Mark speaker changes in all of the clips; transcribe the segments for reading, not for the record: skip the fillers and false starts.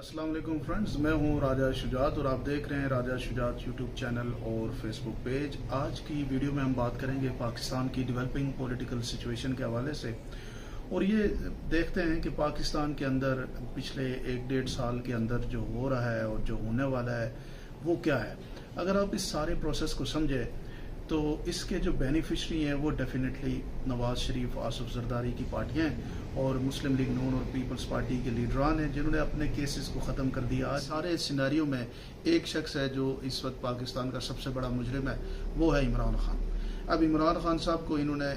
Speaker 1: अस्सलाम वालेकुम फ्रेंड्स, मैं हूं राजा शुजात और आप देख रहे हैं राजा शुजात यूट्यूब चैनल और फेसबुक पेज। आज की वीडियो में हम बात करेंगे पाकिस्तान की डेवलपिंग पॉलिटिकल सिचुएशन के हवाले से। और ये देखते हैं कि पाकिस्तान के अंदर पिछले 1-1.5 साल के अंदर जो हो रहा है और जो होने वाला है वो क्या है। अगर आप इस सारे प्रोसेस को समझे तो इसके जो बेनिफिशरी हैं वो डेफिनेटली नवाज शरीफ, आसिफ जरदारी की पार्टियां हैं और मुस्लिम लीग नून और पीपल्स पार्टी के लीडरान हैं जिन्होंने अपने केसेस को ख़त्म कर दिया। आज सारे सिनेरियो में एक शख्स है जो इस वक्त पाकिस्तान का सबसे बड़ा मुजरिम है, वो है इमरान खान। अब इमरान खान साहब को इन्होंने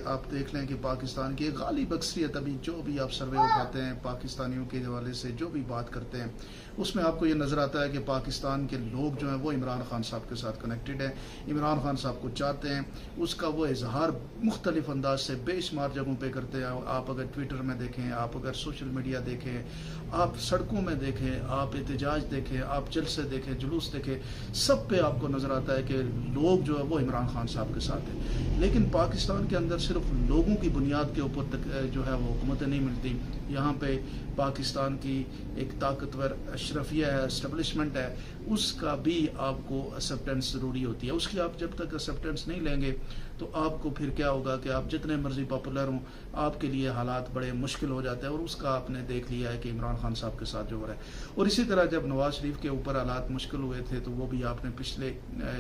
Speaker 1: आप देख लें कि पाकिस्तान की एक गालिब अक्सरियत, अभी जो भी आप सर्वे उठाते हैं पाकिस्तानियों के हवाले से जो भी बात करते हैं उसमें आपको ये नज़र आता है कि पाकिस्तान के लोग जो हैं वो इमरान खान साहब के साथ कनेक्टेड हैं, इमरान खान साहब को चाहते हैं। उसका वो इजहार मुख्तलिफ अंदाज से बेशुमार जगहों पे करते हैं। आप अगर ट्विटर में देखें, आप अगर सोशल मीडिया देखें, आप सड़कों में देखें, आप एहतजाज देखें, आप जलसे देखें, जुलूस देखें, सब पे आपको नज़र आता है कि लोग जो है वो इमरान खान साहब के साथ हैं। लेकिन पाकिस्तान के अंदर सिर्फ लोगों की बुनियाद के ऊपर तक जो है वो हुकूमतें नहीं मिलती। यहाँ पे पाकिस्तान की एक ताकतवर अशरफिया है, एस्टेब्लिशमेंट है, उसका भी आपको एक्सेप्टेंस ज़रूरी होती है। उसकी आप जब तक एक्सेप्टेंस नहीं लेंगे तो आपको फिर क्या होगा कि आप जितने मर्जी पॉपुलर हों आपके लिए हालात बड़े मुश्किल हो जाते हैं। और उसका आपने देख लिया है कि इमरान खान साहब के साथ जो हो रहा है। और इसी तरह जब नवाज शरीफ के ऊपर हालात मुश्किल हुए थे तो वो भी आपने पिछले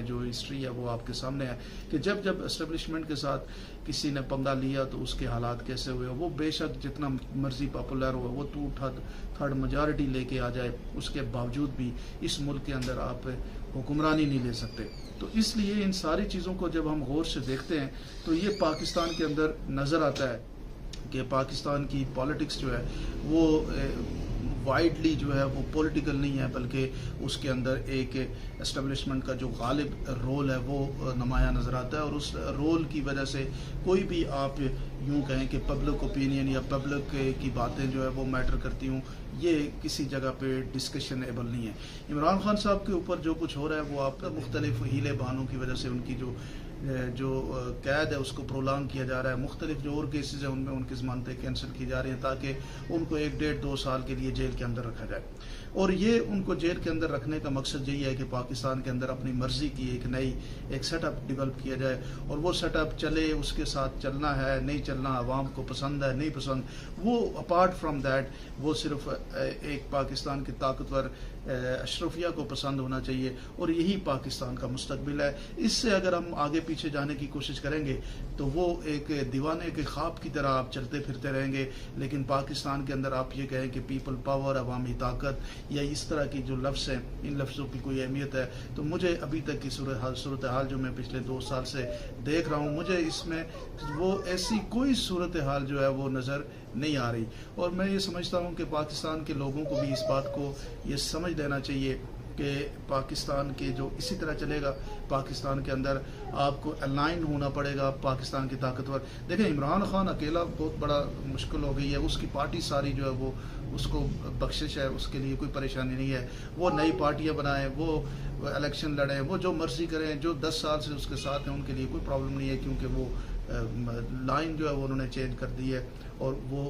Speaker 1: जो हिस्ट्री है वो आपके सामने है कि जब जब एस्टेब्लिशमेंट के साथ किसी ने पंगा लिया तो उसके हालात कैसे हुए। वो बेशक जितना मर्जी पॉपुलर हो, वो टू थर्ड मेजॉरिटी लेके आ जाए, उसके बावजूद भी इस मुल्क के अंदर आप हुक्मरानी नहीं ले सकते। तो इसलिए इन सारी चीज़ों को जब हम गौर से देखते हैं तो ये पाकिस्तान के अंदर नज़र आता है कि पाकिस्तान की पॉलिटिक्स जो है वो वाइडली जो है वो पॉलिटिकल नहीं है, बल्कि उसके अंदर एक एस्टेब्लिशमेंट का जो गालिब रोल है वो नुमाया नज़र आता है। और उस रोल की वजह से कोई भी आप यूँ कहें कि पब्लिक ओपिनियन या पब्लिक की बातें जो है वो मैटर करती हूँ, ये किसी जगह पे डिस्कशनेबल नहीं है। इमरान खान साहब के ऊपर जो कुछ हो रहा है वो आपका मुख्तलिफ हीले बहानों की वजह से उनकी जो कैद है उसको प्रोलॉन्ग किया जा रहा है। मुख्तलिफ जो और केसेस हैं उनमें उनकी ज़मानतें कैंसिल की जा रही हैं ताकि उनको 1-1.5-2 साल के लिए जेल के अंदर रखा जाए। और ये उनको जेल के अंदर रखने का मकसद यही है कि पाकिस्तान के अंदर अपनी मर्जी की एक सेटअप डेवलप किया जाए और वो सेटअप चले, उसके साथ चलना है नहीं चलना, आवाम को पसंद है नहीं पसंद, वो अपार्ट फ्राम दैट वो सिर्फ एक पाकिस्तान की ताकतवर अशरफिया को पसंद होना चाहिए और यही पाकिस्तान का मुस्तकबिल है। इससे अगर हम आगे पीछे जाने की कोशिश करेंगे तो वो एक दीवाने के ख्वाब की तरह आप चलते फिरते रहेंगे। लेकिन पाकिस्तान के अंदर आप ये कहें कि पीपल पावर, अवामी ताकत या इस तरह की जो लफ्ज़ हैं, इन लफ्ज़ों की कोई अहमियत है तो मुझे अभी तक की सूरत हाल जो मैं पिछले 2 साल से देख रहा हूँ, मुझे इसमें वो ऐसी कोई सूरत हाल जो है वो नज़र नहीं आ रही। और मैं ये समझता हूँ कि पाकिस्तान के लोगों को भी इस बात को ये समझ लेना चाहिए कि पाकिस्तान के जो इसी तरह चलेगा, पाकिस्तान के अंदर आपको अलाइन होना पड़ेगा पाकिस्तान की ताकतवर। देखें, इमरान खान अकेला बहुत बड़ा मुश्किल हो गई है, उसकी पार्टी सारी जो है वो उसको बख्शिश है, उसके लिए कोई परेशानी नहीं है। वो नई पार्टियां बनाएं, वो इलेक्शन लड़ें, वो जो मर्जी करें, जो 10 साल से उसके साथ हैं उनके लिए कोई प्रॉब्लम नहीं है क्योंकि वो लाइन जो है वो उन्होंने चेंज कर दी है और वो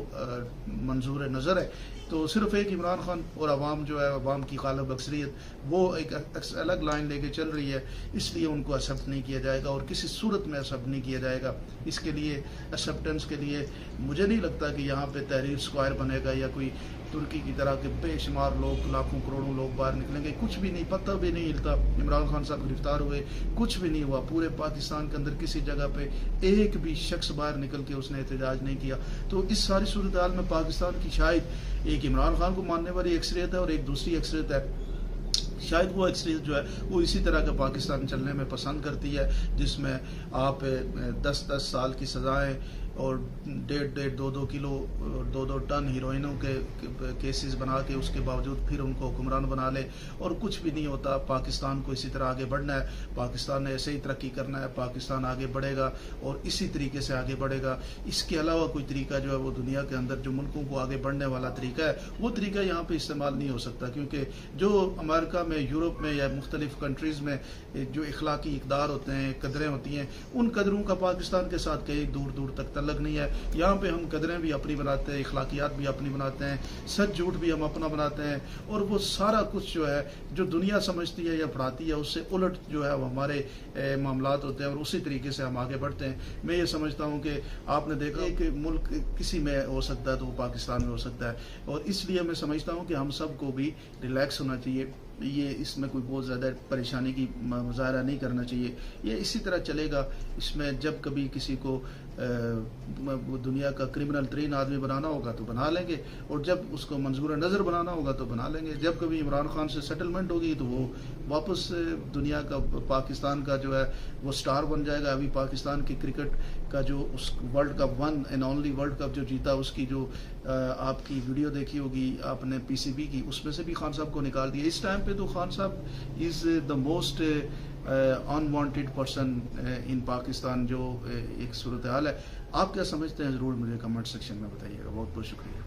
Speaker 1: मंजूर नज़र है। तो सिर्फ एक इमरान खान और अवाम जो है, अवाम की गालिब अक्सरियत वो एक अलग लाइन लेके चल रही है, इसलिए उनको एक्सेप्ट नहीं किया जाएगा और किसी सूरत में एक्सेप्ट नहीं किया जाएगा। इसके लिए एक्सेप्टेंस के लिए मुझे नहीं लगता कि यहाँ पे तहरीर स्क्वायर बनेगा या कोई तुर्की की तरह के बेशुमार लोग, लाखों करोड़ों लोग बाहर निकलेंगे। कुछ भी नहीं, पता भी नहीं हिलता। इमरान खान साहब गिरफ्तार हुए, कुछ भी नहीं हुआ। पूरे पाकिस्तान के अंदर किसी जगह पे एक भी शख्स बाहर निकल के उसने एहतजाज नहीं किया। तो इस सारी सूरत हाल में पाकिस्तान की शायद एक इमरान खान को मानने वाली अक्सरियत है और एक दूसरी अक्सरियत है, शायद वो अक्सरियत जो है वो इसी तरह का पाकिस्तान चलने में पसंद करती है जिसमें आप 10-10 साल की सज़ाएँ और 1.5-1.5, 2-2 किलो, 2-2 टन हीरोइनों के केसेस बना के उसके बावजूद फिर उनको हुक्मरान बना ले और कुछ भी नहीं होता। पाकिस्तान को इसी तरह आगे बढ़ना है, पाकिस्तान ने ऐसे ही तरक्की करना है, पाकिस्तान आगे बढ़ेगा और इसी तरीके से आगे बढ़ेगा। इसके अलावा कोई तरीका जो है वो दुनिया के अंदर जो मुल्कों को आगे बढ़ने वाला तरीका है वो तरीका यहाँ पे इस्तेमाल नहीं हो सकता क्योंकि जो अमेरिका में, यूरोप में या मुख्तलिफ कंट्रीज़ में जो इखलाकी इक़दार होते हैं, कदरें होती हैं, उन कदरों का पाकिस्तान के साथ कहीं दूर दूर तक ताल्लुक नहीं है। यहाँ पे हम कदरें भी अपनी बनाते हैं, अखलाकियात भी अपनी बनाते हैं, सच झूठ भी हम अपना बनाते हैं, और वो सारा कुछ जो है जो दुनिया समझती है या पढ़ाती है उससे उलट जो है वो हमारे मामलात होते हैं, और उसी तरीके से हम आगे बढ़ते हैं। मैं ये समझता हूँ कि आपने देखा कि मुल्क किसी में हो सकता है तो वो पाकिस्तान में हो सकता है, और इसलिए मैं समझता हूँ कि हम सबको भी रिलैक्स होना चाहिए। ये इसमें कोई बहुत ज़्यादा परेशानी की मुजाहरा नहीं करना चाहिए। ये इसी तरह चलेगा। इसमें जब कभी किसी को दुनिया का क्रिमिनल तरीन आदमी बनाना होगा तो बना लेंगे, और जब उसको मंजूर नज़र बनाना होगा तो बना लेंगे। जब कभी इमरान खान से सेटलमेंट होगी तो वो वापस दुनिया का, पाकिस्तान का जो है वो स्टार बन जाएगा। अभी पाकिस्तान की क्रिकेट का जो उस world cup, one and only world cup जो जीता, उसकी जो आपकी वीडियो देखी होगी आपने PCB की, उसमें से भी खान साहब को निकाल दिया। इस टाइम पे तो खान साहब is the most unwanted person in Pakistan, जो एक सूरत हाल है। आप क्या समझते हैं ज़रूर मुझे कमेंट सेक्शन में बताइएगा। बहुत बहुत शुक्रिया।